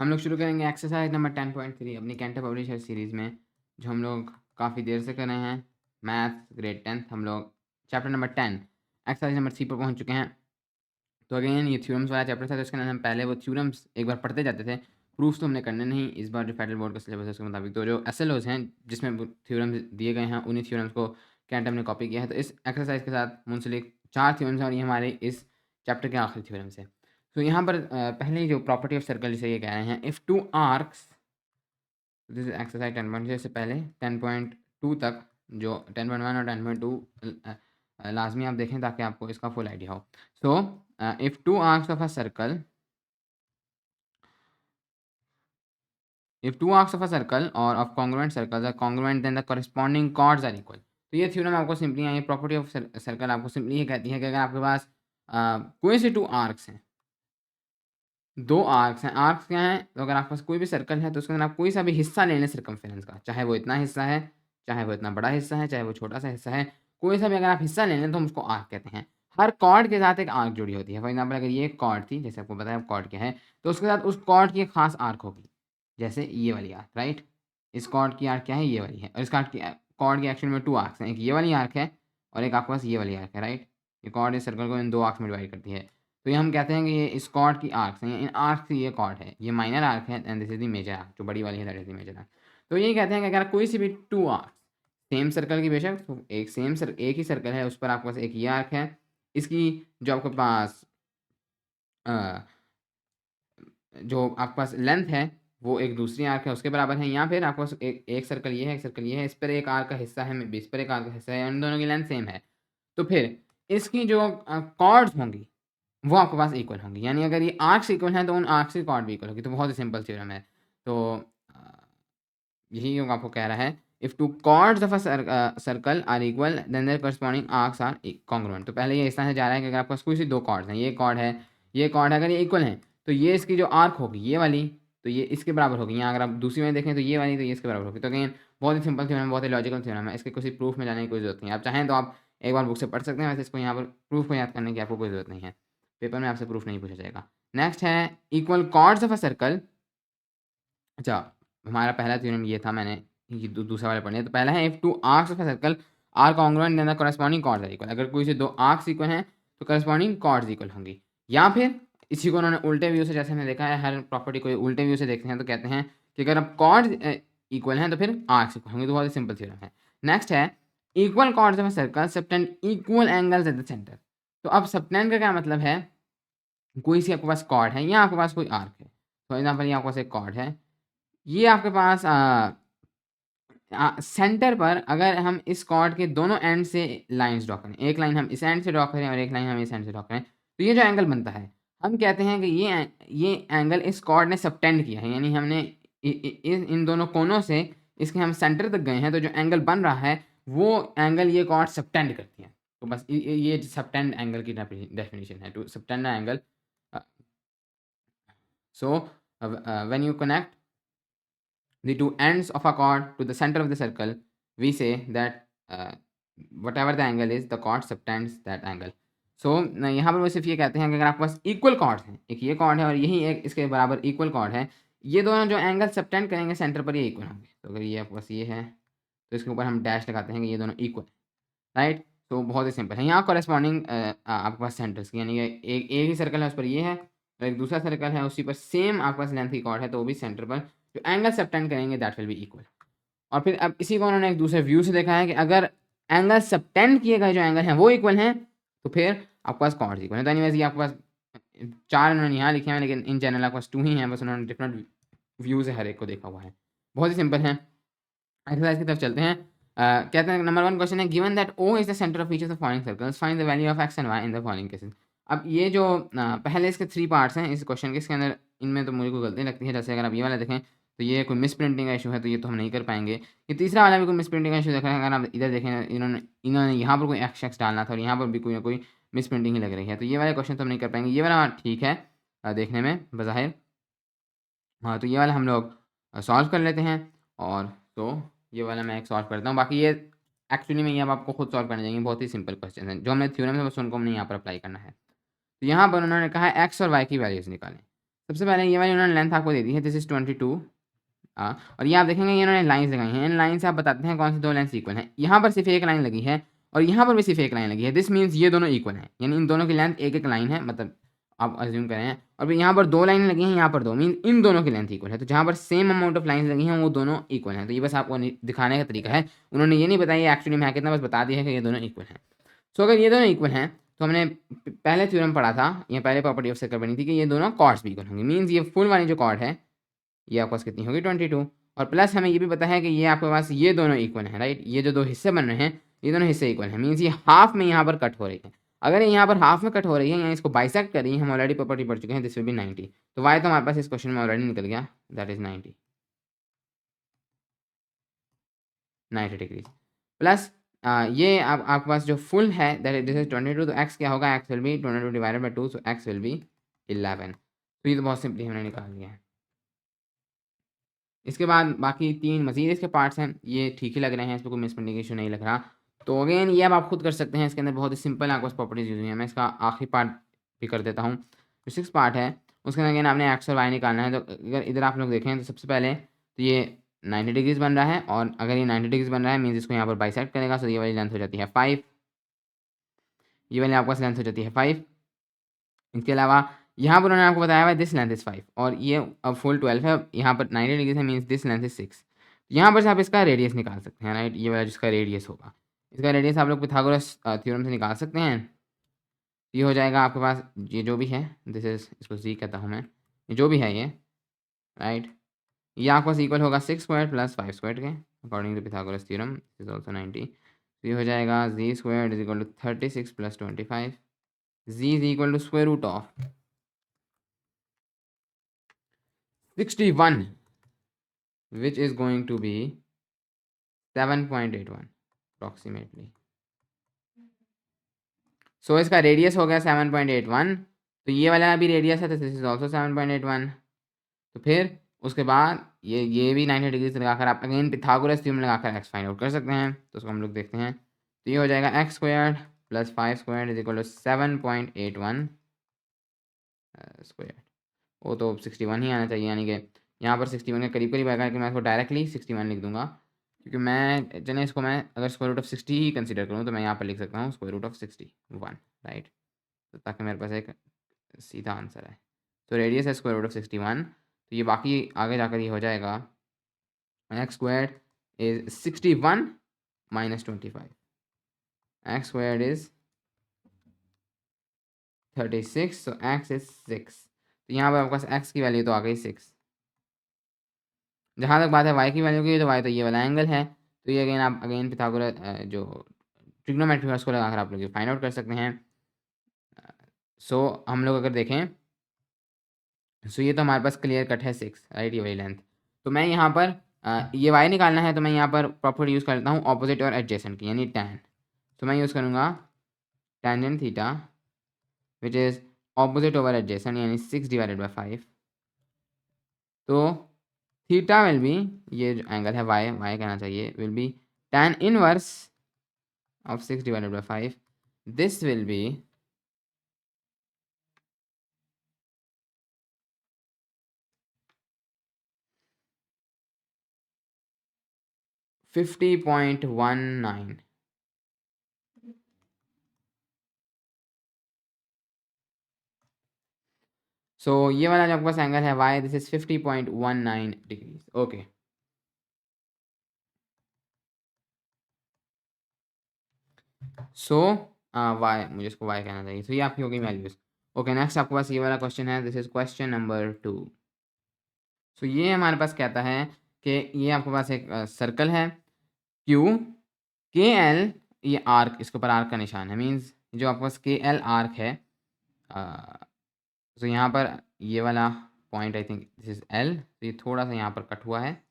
हम लोग शुरू करेंगे एक्सरसाइज नंबर 10.3 अपनी कैंटर पब्लिशर सीरीज़ में, जो हम लोग काफ़ी देर से कर रहे हैं। मैथ्स ग्रेड 10th हम लोग चैप्टर नंबर 10 एक्सरसाइज नंबर 3 पर पहुंच चुके हैं। तो अगेन ये थ्योरम्स वाला चैप्टर था, तो इसके अंदर हम पहले वो थ्योरम्स एक बार पढ़ते जाते थे। प्रूफ्स तो हमने करने नहीं इस बार, जो फेडरल बोर्ड का सिलेबस है उसके मुताबिक। तो जो एसएलओज हैं जिसमें थ्योरम्स दिए गए हैं, उन्हीं थ्योरम्स को कैंटर ने कॉपी किया है। तो इस एक्सरसाइज के साथ मुंसलिक 4 थ्योरम्स हैं और ये हमारे इस चैप्टर के आखिरी थ्योरम्स है। तो यहाँ पर पहले ही जो प्रॉपर्टी ऑफ सर्कल जिसे ये कह रहे हैं, if two arcs, this is exercise 10.0 से पहले 10.2 तक, जो 10.1 और 10.2 लाजमी आप देखें ताकि आपको इसका फुल आइडिया हो। So if two arcs of a circle, और of congruent circles are congruent, then the corresponding chords are equal. तो ये थ्योरम आपको सिंपली, ये प्रॉपर्टी ऑफ सर्कल आपको सिंपली ये कहती है कि अगर आपके पास कोई से 2 आर्क्स हैं, 2 आर्क्स हैं। आर्क्स क्या हैं? तो अगर आपके पास कोई भी सर्कल है तो उसके अंदर आप कोई सा भी हिस्सा ले लें सर्कमफेरेंस का, चाहे वो इतना हिस्सा है, चाहे वो इतना बड़ा हिस्सा है, चाहे वो छोटा सा हिस्सा है, कोई सा भी अगर आप हिस्सा ले लें तो हम उसको आर्क कहते हैं। हर कॉर्ड के साथ एक आर्क जुड़ी होती है। फॉर एग्जाम्पल अगर ये एक कॉर्ड थी, जैसे आपको पता है कॉर्ड क्या है, तो उसके साथ उस कॉर्ड की एक खास आर्क होगी, जैसे ये वाली आर्क, राइट। इस कॉर्ड की आर्क क्या है? ये वाली है। और इस कॉर्ड की एक्चुअल में 2 आर्क्स हैं, एक ये वाली आर्क है और एक आपके पास ये वाली आर्क है, राइट। ये कॉर्ड इस सर्कल को इन 2 आर्क्स में डिवाइड करती है। तो ये हम कहते हैं कि ये इस कॉर्ड की आर्क्स हैं, इन आर्क से ये कॉर्ड है, ये माइनर आर्क है and this is the major arc, जो बड़ी वाली है that is the major arc. तो यही कहते हैं कि अगर कोई सी भी 2 आर्क्स सेम सर्कल की, बेशक तो एक ही सर्कल है, उस पर आपके पास एक ये आर्क है, इसकी जो आपके पास जो आपके पास लेंथ है वो एक दूसरी आर्क है उसके बराबर है, या फिर आपके पास एक सर्कल ये है, एक सर्कल ये है, इस पर एक आर्क का हिस्सा है, इस पर एक आर्क का हिस्सा है, इन दोनों की लेंथ सेम है, तो फिर इसकी जो कॉर्ड्स होंगी वो आपके पास इक्वल होंगी। यानी अगर ये आर्क्स इक्वल हैं तो उन आर्क्स की कॉर्ड भी इक्वल होगी। तो बहुत ही सिंपल थ्योरम है। तो यही योग आपको कह रहा है, if two chords of a circle are equal then their corresponding arcs are congruent. तो पहले ये इस तरह से जा रहा है कि अगर आपके पास कोई सी 2 कॉर्ड्स हैं, ये कॉर्ड है, ये कॉर्ड है, अगर ये इक्वल हैं तो ये इसकी जो आर्क होगी ये वाली, तो ये इसके बराबर होगी। यहाँ अगर आप दूसरी में देखें तो ये वाली, तो ये इसके बराबर होगी। तो अगेन बहुत ही सिंपल थ्योरम है, बहुत ही लॉजिकल थ्योरम है, इसके किसी प्रूफ में जाने की कोई ज़रूरत नहीं है। आप चाहें तो आप एक बार बुक से पढ़ सकते हैं, वैसे इसको यहाँ पर प्रूफ को याद करने की आपको कोई ज़रूरत नहीं है, पेपर में आपसे प्रूफ नहीं पूछा जाएगा। नेक्स्ट है equal chords of a circle. अच्छा, हमारा पहला थ्योरम ये था, मैंने ये दूसरा वाला पढ़ लिया। तो पहला है, if two arcs of a circle are congruent then the corresponding chords are equal. अगर कोई से 2 आर्क्स इक्वल हैं तो कॉरेस्पॉन्डिंग कॉर्ड्स इक्वल होंगी। या फिर इसी को उन्होंने उल्टे व्यू से, जैसे हमने देखा है हर प्रॉपर्टी को उल्टे व्यू से देखते हैं, तो कहते हैं कि अगर अब कॉर्ड्स इक्वल हैं तो फिर आर्क्स इक्वल होंगे। तो बहुत ही सिंपल थ्योरम है। नेक्स्ट है, equal chords of a circle subtend equal angles at the centre. तो अब सबटेंड का क्या मतलब है? कोई सी आपके पास कॉर्ड है या आपके पास कोई आर्क है। फॉर एग्जाम्पल ये आपके पास एक कॉर्ड है, ये आपके पास सेंटर पर अगर हम इस कॉर्ड के दोनों एंड से लाइंस ड्रॉ करें, एक लाइन हम इस एंड से ड्रॉ करें और एक लाइन हम इस एंड से ड्रॉ करें, तो ये जो एंगल बनता है, हम कहते हैं कि ये एंगल इस कॉर्ड ने सबटेंड किया है। यानी हमने इन दोनों कोनों से इसके हम सेंटर तक गए हैं, तो जो एंगल बन रहा है वो एंगल ये कॉर्ड सबटेंड करती है। तो बस ये सबटेंड एंगल की डेफिनेशन है, to subtend angle. So when you connect the two ends of a chord to the center of the circle, we say that whatever the angle is, the chord subtends that angle. सो यहाँ पर वो सिर्फ ये कहते हैं कि अगर आपके पास इक्वल कॉर्ड्स हैं, एक ये कॉर्ड है और यही एक इसके बराबर इक्वल कॉर्ड है, ये दोनों जो एंगल सबटेंड करेंगे सेंटर पर, ये इक्वल होंगे। तो अगर ये आपके पास ये है तो इसके ऊपर हम डैश लगाते हैं कि ये दोनों इक्वल, राइट। तो बहुत ही सिंपल है। यहाँ कॉरेस्पॉन्डिंग आपके पास सेंटर्स की, यानी एक ही सर्कल है उस पर ये है, और एक दूसरा सर्कल है उसी पर सेम आपके पास लेंथ की कॉर्ड है, तो वो भी सेंटर पर जो एंगल सबटेंड करेंगे दैट विल बी इक्वल। और फिर अब इसी को उन्होंने एक दूसरे व्यू से देखा है कि अगर एंगल सबटेंड किए गए जो एंगल हैं वो इक्वल हैं तो फिर आपके पास कॉर्ड्स इक्वल है। तो एनीवेज ये आपके पास 4 उन्होंने यहाँ लिखे हैं, लेकिन इन जनरल आपके पास 2 ही हैं, बस उन्होंने डिफरेंट व्यू से हर एक को देखा हुआ है। बहुत ही सिंपल है। एक्सरसाइज की तरफ चलते हैं। कहते हैं नंबर 1 क्वेश्चन है, given that O is the centre of each of the following circles, find the value of x and y in the following cases. अब ये जो पहले इसके 3 पार्ट्स हैं इस क्वेश्चन के, इसके अंदर इनमें तो मुझे कोई गलती लगती है। जैसे अगर आप ये वाला देखें तो ये कोई मिस प्रिंटिंग का इशू है, तो ये तो हम नहीं कर पाएंगे। ये तीसरा वाला भी कोई मिस प्रिंटिंग का इशू देख रहे हैं। अगर आप इधर देखें, इन्होंने यहाँ पर कोई एक्स डालना था और यहाँ पर भी कोई ना कोई मिस प्रिंटिंग ही लग रही है, तो ये वाला क्वेश्चन तो हम नहीं कर पाएंगे। ये वाला ठीक है देखने में बज़ाहिर। हाँ, तो ये वाला हम लोग सॉल्व कर लेते हैं। और तो ये वाला मैं एक सॉल्व करता हूँ, बाकी ये एक्चुअली में ये अब आपको खुद सॉल्व करने चाहिए। बहुत ही सिंपल क्वेश्चन है, जो हमने थ्योरम है बस उनको हमने यहाँ पर अप्लाई करना है। तो यहाँ पर उन्होंने कहा है एक्स और वाई की वैल्यूज़ निकालें। सबसे पहले ये वाली उन्होंने लेंथ आपको दे दी है, दिस इज 22। और ये आप देखेंगे ये इन्होंने लाइन्स लगाई हैं, इन लाइन से आप बताते हैं कौन सी दो लाइन्स इक्वल हैं। यहाँ पर सिर्फ एक लाइन लगी है और यहाँ पर भी सिर्फ एक लाइन लगी है, दिस मीन्स ये दोनों इक्वल हैं, यानी इन दोनों की लेंथ एक एक लाइन है, मतलब आप अज्यूम करें। और फिर यहाँ पर दो लाइनें लगी हैं, यहाँ पर दो, मीन इन दोनों की लेंथ इक्वल है। तो जहाँ पर सेम अमाउंट ऑफ लाइन्स लगी हैं वो दोनों इक्वल हैं। तो ये बस आपको दिखाने का तरीका है, उन्होंने ये नहीं बताया एक्चुअली में है कितना, बस बता दिया है कि ये दोनों इक्वल हैं। सो अगर ये दोनों इक्वल हैं तो हमने पहले थ्योरम पढ़ा था, ये पहले प्रॉपर्टी ऑफ सर्कल बनी थी कि ये दोनों कॉर्ड्स भी इक्वल होंगे, मीन्स ये फुल वाली जो कॉर्ड है ये आपके पास कितनी होगी 22। और प्लस हमें ये भी पता है कि ये आपके पास ये दोनों इक्वल हैं, राइट। ये जो दो हिस्से बन रहे हैं ये दोनों हिस्से इक्वल हैं, मीन्स ये हाफ में यहाँ पर कट हो रही है। अगर ये यहाँ पर हाफ में कट हो रही है या इसको बाइसेक्ट कर रही है, हम ऑलरेडी प्रॉपर्टी पढ़ चुके हैं, दिस विल बी 90। तो वाई तो हमारे पास इस क्वेश्चन में ऑलरेडी निकल गया, दैट इज 90 डिग्रीज। प्लस ये आपके पास जो फुल है दैट दिस इज 22, तो एक्स क्या होगा, x will be 22 divided by 2, so x will be 11। तो ये तो बहुत सिंपली हमने निकाल लिया है। इसके बाद बाकी तीन मज़ीद इसके पार्ट्स हैं, ये ठीक ही लग रहे हैं, इस पर कोई मिसप्रिंटिंग इशू नहीं लग रहा। तो अगेन ये अब आप खुद कर सकते हैं, इसके अंदर बहुत ही सिंपल आपके पास प्रॉपर्टीज यूज हुई हैं। मैं इसका आखिरी पार्ट भी कर देता हूँ, जो 6 पार्ट है उसके अंदर अगेन आपने एक्स और वाई निकालना है। तो अगर इधर आप लोग देखें तो सबसे पहले तो ये 90 डिग्रीज बन रहा है, और अगर ये 90 डिग्रीज बन रहा है मीन्स इसको यहाँ पर बाइसेक्ट करेगा, सो ये वाली लेंथ हो जाती है 5, ये वाली आपके पास लेंथ हो जाती है 5। इसके अलावा यहाँ पर उन्होंने आपको बताया हुआ दिस लेंथ इज 5, और ये अब फुल 12 है, यहाँ पर 90 डिग्री है, मीन्स दिस लेंथ इज 6। यहाँ पर से आप इसका रेडियस निकाल सकते हैं, राइट। ये वाला जिसका रेडियस होगा, इसका रेडियस आप लोग पिथागोरस थ्योरम से निकाल सकते हैं। ये हो जाएगा आपके पास, ये जो भी है दिस इज, इसको जी कहता हूँ मैं, ये जो भी है ये, राइट। ये आपके पास इक्वल होगा 6 स्क्वायर प्लस 5 स्क्वायर के, according to Pythagoras theorem is also 90। तो ये हो जाएगा G square is equal to 36 plus 25, G is equal to square root of 61, which is going to be 7.81 approximately. So इसका radius हो गया 7.81, तो ये वाला भी रेडियस है, तो दिस इज ऑल्सो 7.81। तो फिर उसके बाद ये भी 90 डिग्री से लगाकर आप अगेन पिथागोरस थ्योरम लगाकर एक्स फाइंड आउट कर सकते हैं। तो उसको हम लोग देखते हैं, तो ये हो जाएगा x square plus 5 square is equal to 7.81 square. वो तो 61 ही आना चाहिए, यानी कि यहाँ पर 61 के करीब करीब आएगा कि मैं इसको डायरेक्टली 61 लिख दूंगा, क्योंकि मैं चलें इसको मैं अगर स्क्वायर रूट ऑफ 60 ही कंसीडर करूँ तो मैं यहाँ पर लिख सकता हूँ स्क्वायर रूट ऑफ 61, राइट। तो ताकि मेरे पास एक सीधा आंसर है। तो रेडियस है स्क्वायर रूट ऑफ 61, तो ये बाकी आगे जाकर ये हो जाएगा x square is 61 minus 25, x square is 36, so x is 6। तो यहाँ पर आपके पास एक्स की वैल्यू तो आ गई 6। जहाँ तक बात है वाई की वैल्यू की, तो वाई तो ये वाला एंगल है। तो ये अगेन आप अगेन पिथागोरस जो ट्रिग्नोमेट्री है उसको लगाकर आप लोग फाइंड आउट कर सकते हैं। सो हम लोग अगर देखें, सो ये तो हमारे पास क्लियर कट है 6, राइट, ये वाली लेंथ। तो मैं यहाँ पर ये वाई निकालना है, तो मैं यहाँ पर प्रॉपर्टी यूज़ करता हूँ ऑपोजिट और एडजेसेंट की, यानी टैन। तो मैं यूज़ करूँगा tangent theta which is opposite over adjacent, यानी 6 डिवाइडेड बाई 5। तो थीटा विल बी, ये जो एंगल है वाई वाई कहना चाहिए, will be tan inverse of 6 divided by 5. This will be 50.19. So ये वाला जो आपके पास एंगल है y, this is 50.19 degrees. Okay. So y, मुझे इसको y कहना चाहिए। तो ये आपकी होगी वैल्यूज। ओके, नेक्स्ट आपके पास ये वाला क्वेश्चन है, दिस इज क्वेश्चन नंबर 2। सो ये हमारे पास कहता है कि ये आपके पास एक सर्कल है Q, के एल, ये आर्क, इसके ऊपर आर्क का निशान है, मीन्स जो आपके पास के एल आर्क है। तो यहाँ पर ये वाला point I think this is L, तो ये थोड़ा सा यहाँ पर कट हुआ है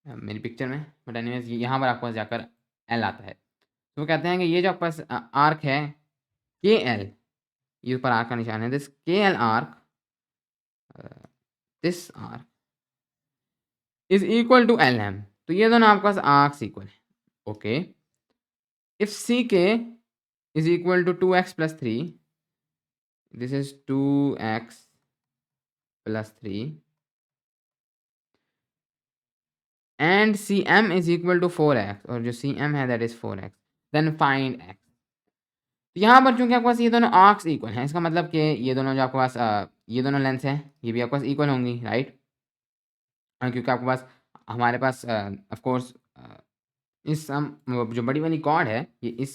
मेरी पिक्चर में, बट एनीवेज यहाँ पर आपके पास जाकर एल आता है। तो वो कहते हैं कि ये जो आपके पास आर्क है के एल, ये ऊपर आर्क का निशान है, this K L arc, this arc is equal to L M. तो ये दोनों आपके पास आर्क्स इक्वल है। Okay, if C K is equal to 2x plus 3, this is 2x plus 3 and C M is equal to 4x, और जो सी एम है that is 4x, then find x। यहाँ पर चूंकि आपके पास ये दोनों आर्क्स इक्वल हैं, इसका मतलब कि ये दोनों जो आपके पास ये दोनों लेंथ है ये भी आपके पास इक्वल होंगी, राइट। क्योंकि आपके पास हमारे पास ऑफ कोर्स इस जो बड़ी वाली कॉर्ड है ये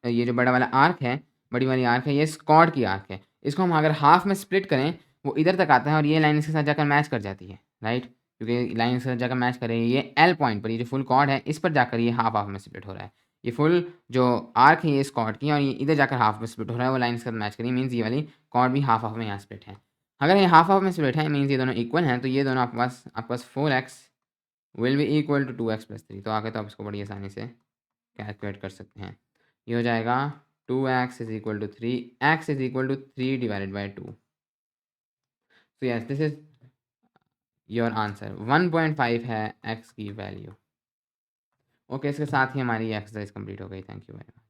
ये जो बड़ा वाला आर्क है, बड़ी वाली आर्क है, ये इस कॉर्ड की आर्क है। इसको हम अगर हाफ में स्प्लिट करें वो इधर तक आता है और ये लाइन इसके साथ जाकर मैच कर जाती है, राइट। क्योंकि लाइन इसके साथ जाकर मैच करे, ये एल पॉइंट पर ये जो फुल कॉर्ड है इस पर जाकर ये हाफ हाफ में स्प्लिट हो रहा है। ये फुल जो आर्क है ये इस कॉर्ड की और ये इधर जाकर हाफ में स्प्लिट हो रहा है, वो लाइन इसके साथ मैच करी, मीन्स ये वाली कॉर्ड भी हाफ हाफ में यहाँ स्प्लिट है। अगर ये हाफ हाफ में स्प्लिट है मीन्स ये दोनों इक्वल हैं, तो ये दोनों आपके पास 4x will be equal to 2x plus 3। तो आगे तो आप इसको बड़ी आसानी से कैलकुलेट कर सकते हैं। ये हो जाएगा 2x is equal to 3, x is equal to 3 divided by 2। So yes this is your answer, 1.5 है x की वैल्यू। ओके, इसके साथ ही हमारी एक्सरसाइज कंप्लीट हो गई। Thank you very much.